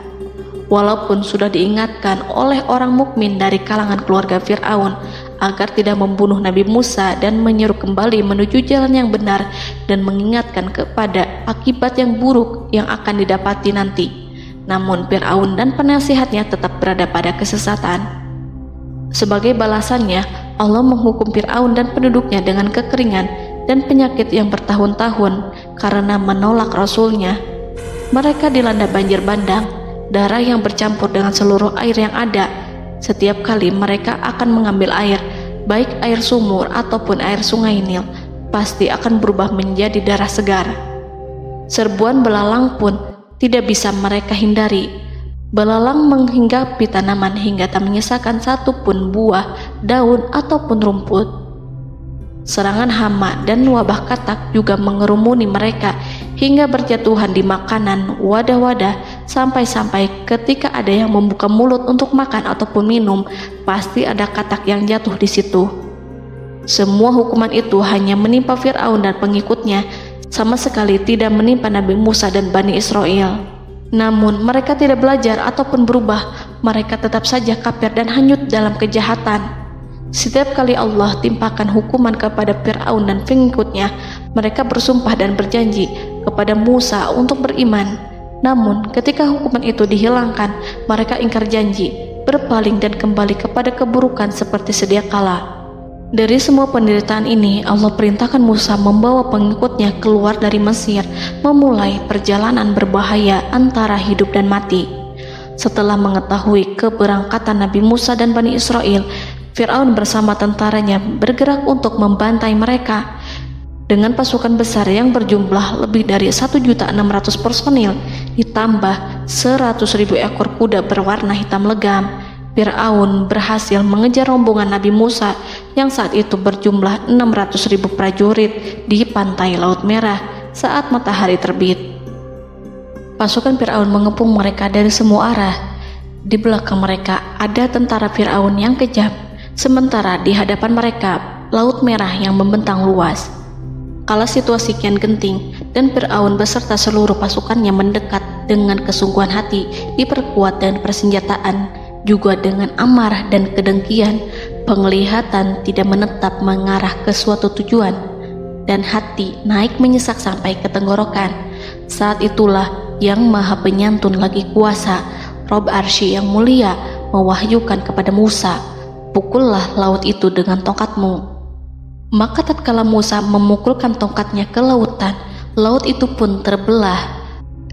Walaupun sudah diingatkan oleh orang mukmin dari kalangan keluarga Fir'aun agar tidak membunuh Nabi Musa dan menyeru kembali menuju jalan yang benar dan mengingatkan kepada akibat yang buruk yang akan didapati nanti, namun Fir'aun dan penasihatnya tetap berada pada kesesatan. Sebagai balasannya, Allah menghukum Fir'aun dan penduduknya dengan kekeringan dan penyakit yang bertahun-tahun karena menolak Rasulnya. Mereka dilanda banjir bandang, darah yang bercampur dengan seluruh air yang ada. Setiap kali mereka akan mengambil air, baik air sumur ataupun air sungai Nil, pasti akan berubah menjadi darah segar. Serbuan belalang pun tidak bisa mereka hindari. Belalang menghinggapi tanaman hingga tak menyisakan satupun buah, daun ataupun rumput. Serangan hama dan wabah katak juga mengerumuni mereka hingga berjatuhan di makanan, wadah-wadah, sampai-sampai ketika ada yang membuka mulut untuk makan ataupun minum, pasti ada katak yang jatuh di situ. Semua hukuman itu hanya menimpa Fir'aun dan pengikutnya, sama sekali tidak menimpa Nabi Musa dan Bani Israel. Namun mereka tidak belajar ataupun berubah, mereka tetap saja kafir dan hanyut dalam kejahatan. Setiap kali Allah timpakan hukuman kepada Fir'aun dan pengikutnya, mereka bersumpah dan berjanji kepada Musa untuk beriman. Namun ketika hukuman itu dihilangkan, mereka ingkar janji, berpaling dan kembali kepada keburukan seperti sedia kala. Dari semua penderitaan ini, Allah perintahkan Musa membawa pengikutnya keluar dari Mesir, memulai perjalanan berbahaya antara hidup dan mati. Setelah mengetahui keberangkatan Nabi Musa dan Bani Israel, Fir'aun bersama tentaranya bergerak untuk membantai mereka. Dengan pasukan besar yang berjumlah lebih dari 1.600.000 personil, ditambah 100.000 ekor kuda berwarna hitam legam, Fir'aun berhasil mengejar rombongan Nabi Musa yang saat itu berjumlah 600.000 prajurit di pantai Laut Merah saat matahari terbit. Pasukan Fir'aun mengepung mereka dari semua arah. Di belakang mereka ada tentara Fir'aun yang kejam, sementara di hadapan mereka Laut Merah yang membentang luas. Kala situasi kian genting dan Fir'aun beserta seluruh pasukannya mendekat dengan kesungguhan hati, diperkuat dan persenjataan, juga dengan amarah dan kedengkian, penglihatan tidak menetap mengarah ke suatu tujuan, dan hati naik menyesak sampai ke tenggorokan. Saat itulah Yang Maha Penyantun lagi kuasa, Rob Arsy yang mulia, mewahyukan kepada Musa, "Pukullah laut itu dengan tongkatmu." Maka tatkala Musa memukulkan tongkatnya ke lautan, laut itu pun terbelah.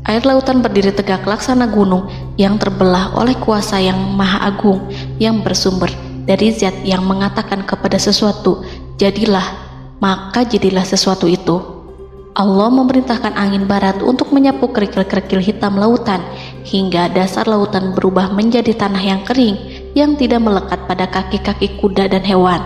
Air lautan berdiri tegak laksana gunung yang terbelah oleh kuasa yang maha agung, yang bersumber dari zat yang mengatakan kepada sesuatu, "Jadilah," maka jadilah sesuatu itu. Allah memerintahkan angin barat untuk menyapu kerikil-kerikil hitam lautan, hingga dasar lautan berubah menjadi tanah yang kering, yang tidak melekat pada kaki-kaki kuda dan hewan.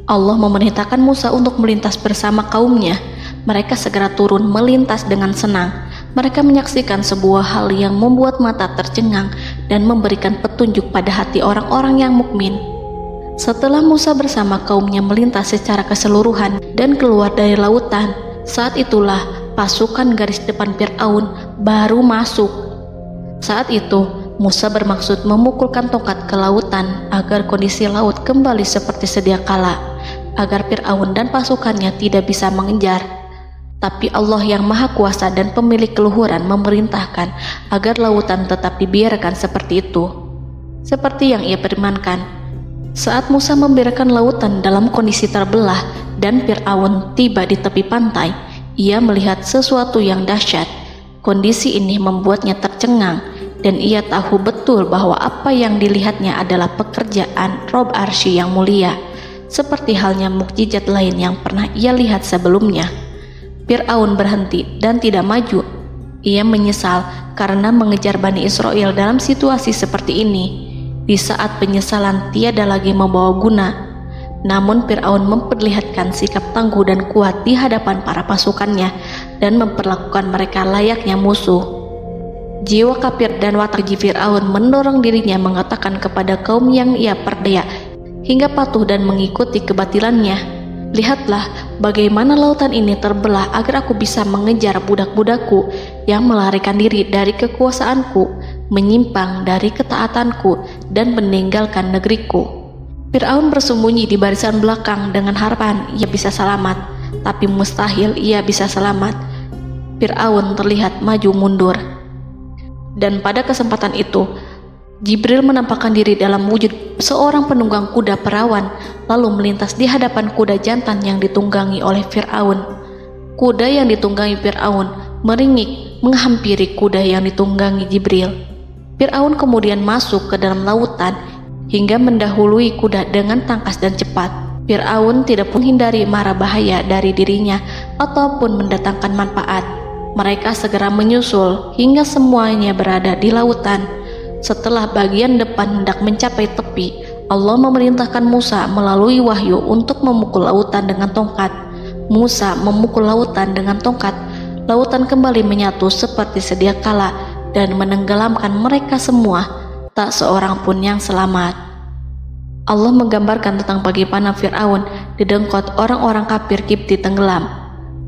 Allah memerintahkan Musa untuk melintas bersama kaumnya. Mereka segera turun melintas dengan senang. Mereka menyaksikan sebuah hal yang membuat mata tercengang dan memberikan petunjuk pada hati orang-orang yang mukmin. Setelah Musa bersama kaumnya melintas secara keseluruhan dan keluar dari lautan, saat itulah pasukan garis depan Fir'aun baru masuk. Saat itu Musa bermaksud memukulkan tongkat ke lautan agar kondisi laut kembali seperti sedia kala, agar Fir'aun dan pasukannya tidak bisa mengejar. Tapi Allah yang Maha Kuasa dan pemilik keluhuran memerintahkan agar lautan tetap dibiarkan seperti itu, seperti yang ia firmankan. Saat Musa membiarkan lautan dalam kondisi terbelah dan Fir'aun tiba di tepi pantai, ia melihat sesuatu yang dahsyat. Kondisi ini membuatnya tercengang dan ia tahu betul bahwa apa yang dilihatnya adalah pekerjaan Rob Arsy yang mulia, seperti halnya mukjizat lain yang pernah ia lihat sebelumnya. Fir'aun berhenti dan tidak maju. Ia menyesal karena mengejar Bani Israel dalam situasi seperti ini, di saat penyesalan tiada lagi membawa guna. Namun Fir'aun memperlihatkan sikap tangguh dan kuat di hadapan para pasukannya dan memperlakukan mereka layaknya musuh. Jiwa kafir dan watak Fir'aun mendorong dirinya mengatakan kepada kaum yang ia perdaya hingga patuh dan mengikuti kebatilannya, "Lihatlah bagaimana lautan ini terbelah agar aku bisa mengejar budak-budakku yang melarikan diri dari kekuasaanku, menyimpang dari ketaatanku dan meninggalkan negeriku." Fir'aun bersembunyi di barisan belakang dengan harapan ia bisa selamat, tapi mustahil ia bisa selamat. Fir'aun terlihat maju mundur. Dan pada kesempatan itu, Jibril menampakkan diri dalam wujud seorang penunggang kuda perawan, lalu melintas di hadapan kuda jantan yang ditunggangi oleh Fir'aun. Kuda yang ditunggangi Fir'aun meringik menghampiri kuda yang ditunggangi Jibril. Fir'aun kemudian masuk ke dalam lautan hingga mendahului kuda dengan tangkas dan cepat. Fir'aun tidak menghindari mara bahaya dari dirinya ataupun mendatangkan manfaat. Mereka segera menyusul hingga semuanya berada di lautan. Setelah bagian depan hendak mencapai tepi, Allah memerintahkan Musa melalui wahyu untuk memukul lautan dengan tongkat. Musa memukul lautan dengan tongkat. Lautan kembali menyatu seperti sedia kala dan menenggelamkan mereka semua. Tak seorang pun yang selamat. Allah menggambarkan tentang bagaimana Fir'aun didengkot orang-orang kafir Kipti tenggelam.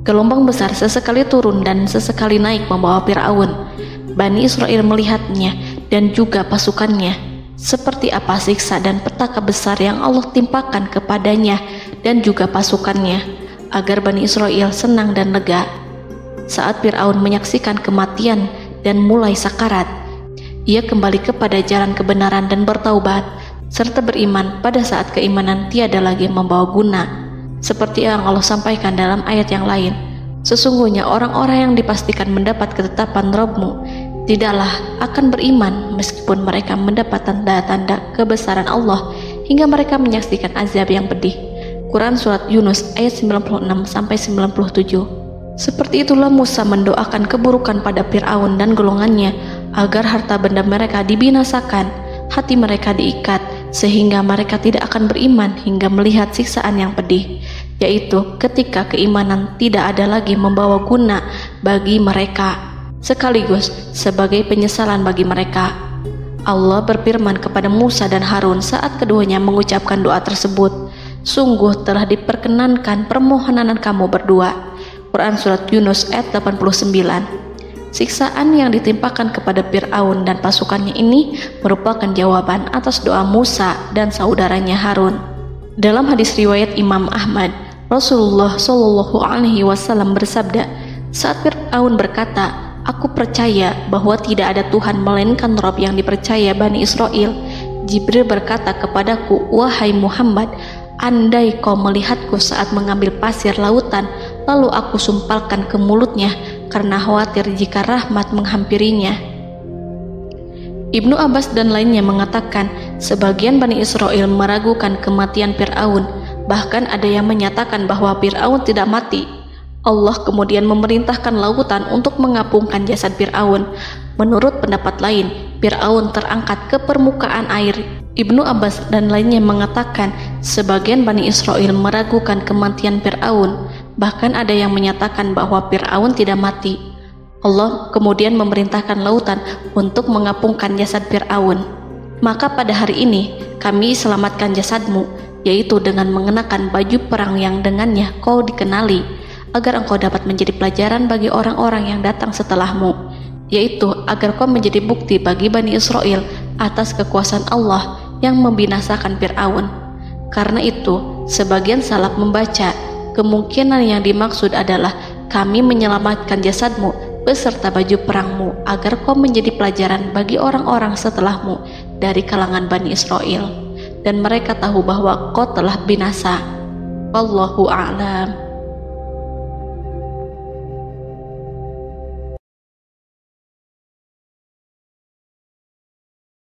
Gelombang besar sesekali turun dan sesekali naik membawa Fir'aun. Bani Israel melihatnya dan juga pasukannya, seperti apa siksa dan petaka besar yang Allah timpakan kepadanya dan juga pasukannya, agar Bani Israel senang dan lega. Saat Fir'aun menyaksikan kematian dan mulai sakarat, ia kembali kepada jalan kebenaran dan bertaubat, serta beriman pada saat keimanan tiada lagi membawa guna. Seperti yang Allah sampaikan dalam ayat yang lain, sesungguhnya orang-orang yang dipastikan mendapat ketetapan Rabb-Mu tidaklah akan beriman meskipun mereka mendapat tanda-tanda kebesaran Allah hingga mereka menyaksikan azab yang pedih. Quran Surat Yunus ayat 96-97. Seperti itulah Musa mendoakan keburukan pada Fir'aun dan golongannya agar harta benda mereka dibinasakan, hati mereka diikat sehingga mereka tidak akan beriman hingga melihat siksaan yang pedih, yaitu ketika keimanan tidak ada lagi membawa guna bagi mereka, sekaligus sebagai penyesalan bagi mereka. Allah berfirman kepada Musa dan Harun saat keduanya mengucapkan doa tersebut, sungguh telah diperkenankan permohonan kamu berdua. Quran Surat Yunus ayat 89. Siksaan yang ditimpakan kepada Fir'aun dan pasukannya ini merupakan jawaban atas doa Musa dan saudaranya Harun. Dalam hadis riwayat Imam Ahmad, Rasulullah Shallallahu Alaihi Wasallam bersabda, saat Fir'aun berkata, aku percaya bahwa tidak ada Tuhan melainkan Rabb yang dipercaya Bani Israel, Jibril berkata kepadaku, wahai Muhammad, andai kau melihatku saat mengambil pasir lautan, lalu aku sumpalkan ke mulutnya karena khawatir jika rahmat menghampirinya. Ibnu Abbas dan lainnya mengatakan, sebagian Bani Israel meragukan kematian Fir'aun, bahkan ada yang menyatakan bahwa Fir'aun tidak mati. Allah kemudian memerintahkan lautan untuk mengapungkan jasad Fir'aun. Menurut pendapat lain, Fir'aun terangkat ke permukaan air. Ibnu Abbas dan lainnya mengatakan, sebagian Bani Israel meragukan kematian Fir'aun, bahkan ada yang menyatakan bahwa Fir'aun tidak mati. Allah kemudian memerintahkan lautan untuk mengapungkan jasad Fir'aun. Maka pada hari ini kami selamatkan jasadmu, yaitu dengan mengenakan baju perang yang dengannya kau dikenali, agar engkau dapat menjadi pelajaran bagi orang-orang yang datang setelahmu, yaitu agar kau menjadi bukti bagi Bani Israel atas kekuasaan Allah yang membinasakan Fir'aun. Karena itu, sebagian salaf membaca, kemungkinan yang dimaksud adalah kami menyelamatkan jasadmu beserta baju perangmu agar kau menjadi pelajaran bagi orang-orang setelahmu dari kalangan Bani Israel, dan mereka tahu bahwa kau telah binasa. Wallahu a'lam.